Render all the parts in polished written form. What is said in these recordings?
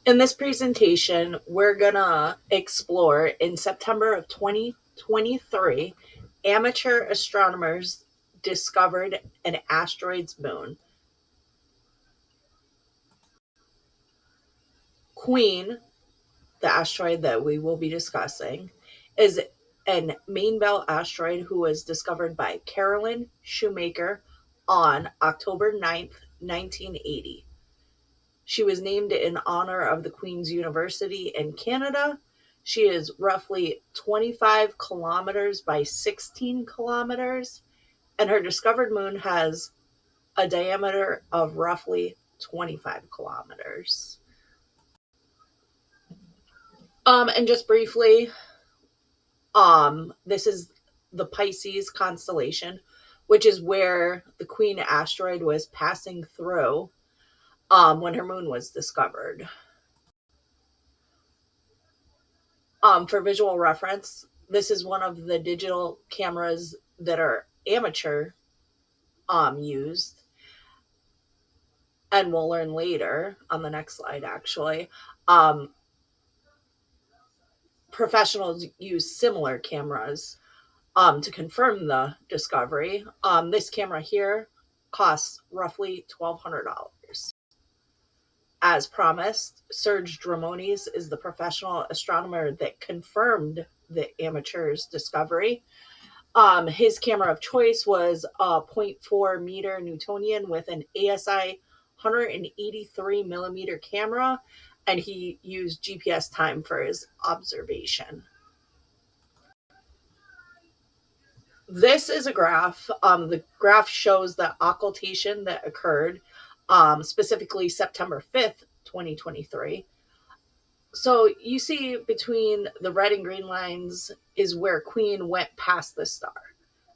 In this presentation, we're gonna explore in September of 2023, amateur astronomers discovered an asteroid's moon. Queen, the asteroid that we will be discussing, is an main belt asteroid who was discovered by Carolyn Shoemaker on October 9th, 1980. She was named in honor of the Queen's University in Canada. She is roughly 25 kilometers by 16 kilometers, and her discovered moon has a diameter of roughly 25 kilometers. And just briefly, this is the Pisces constellation, which is where the Queen asteroid was passing through when her moon was discovered. For visual reference, this is one of the digital cameras that are amateur used, and we'll learn later on the next slide. Actually, professionals use similar cameras to confirm the discovery. This camera here costs roughly $1,200. As promised, Serge Dramonis is the professional astronomer that confirmed the amateur's discovery. His camera of choice was a zero point 0.4 meter Newtonian with an ASI 183 millimeter camera, and he used GPS time for his observation. This is a graph. The graph shows the occultation that occurred, specifically September 5th, 2023. So you see between the red and green lines is where Queen went past the star.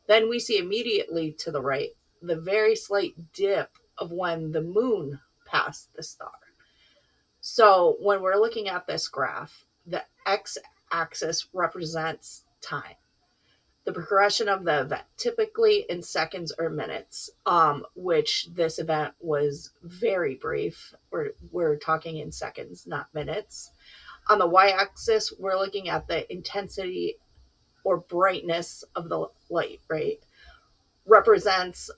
Then we see immediately to the right the very slight dip of when the moon passed the star. So when we're looking at this graph, the x-axis represents time, the progression of the event, typically in seconds or minutes, which this event was very brief. We're talking in seconds, not minutes. On the y-axis, we're looking at the intensity or brightness of the light, right? Represents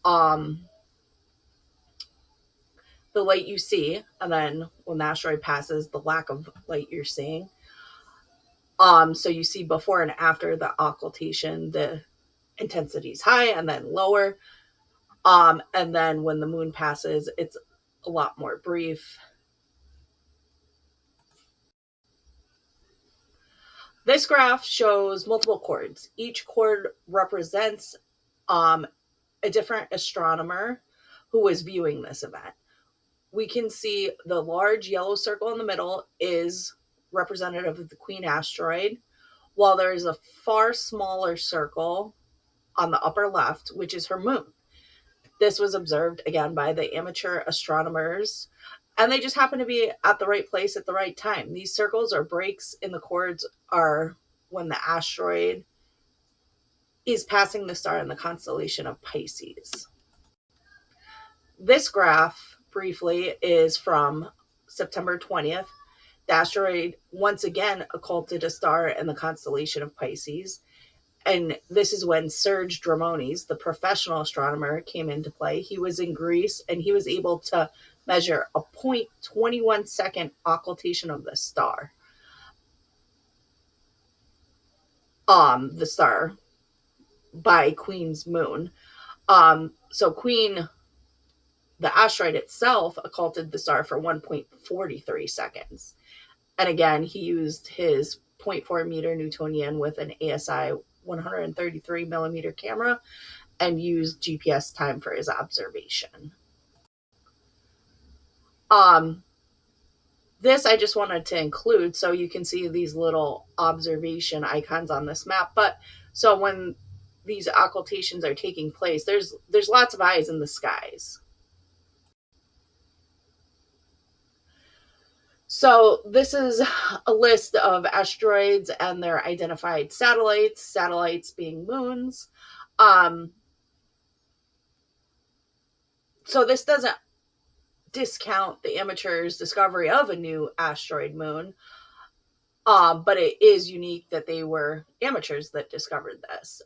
the light you see, and then when the asteroid passes, the lack of light you're seeing. So you see before and after the occultation, the intensity is high and then lower. And then when the moon passes, it's a lot more brief. This graph shows multiple chords. Each chord represents a different astronomer who was viewing this event. We can see the large yellow circle in the middle is representative of the Queen asteroid, while there is a far smaller circle on the upper left, which is her moon. This was observed again by the amateur astronomers, and they just happen to be at the right place at the right time. These circles or breaks in the chords are when the asteroid is passing the star in the constellation of Pisces. This graph, briefly, is from September 20th. The asteroid once again occulted a star in the constellation of Pisces. And this is when Serge Dramonis, the professional astronomer, came into play. He was in Greece, and he was able to measure a 0.21 second occultation of the star. The star by Queen's moon. So Queen, the asteroid itself, occulted the star for 1.43 seconds. And again, he used his 0.4 meter Newtonian with an ASI 133 millimeter camera and used GPS time for his observation. This I just wanted to include so you can see these little observation icons on this map. But so when these occultations are taking place, there's lots of eyes in the skies. So this is a list of asteroids and their identified satellites being moons. So this doesn't discount the amateurs' discovery of a new asteroid moon. But it is unique that they were amateurs that discovered this.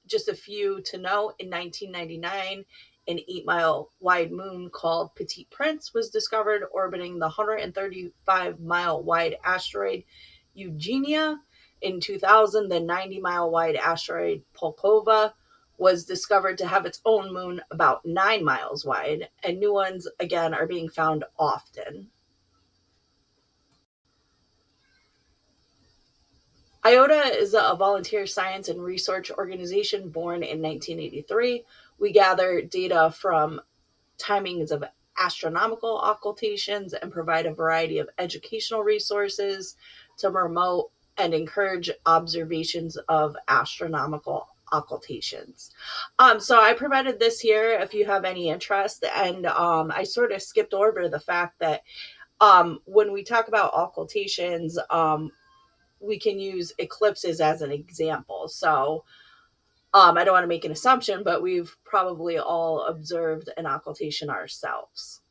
Just a few to know, in 1999, an 8-mile wide moon called Petit Prince was discovered orbiting the 135-mile wide asteroid Eugenia. In 2000, the 90-mile wide asteroid Pulkova was discovered to have its own moon about 9 miles wide, and new ones, again, are being found often. IOTA is a volunteer science and research organization born in 1983. We gather data from timings of astronomical occultations and provide a variety of educational resources to promote and encourage observations of astronomical occultations. So I provided this here if you have any interest, and I sort of skipped over the fact that when we talk about occultations, we can use eclipses as an example. So I don't want to make an assumption, but we've probably all observed an occultation ourselves.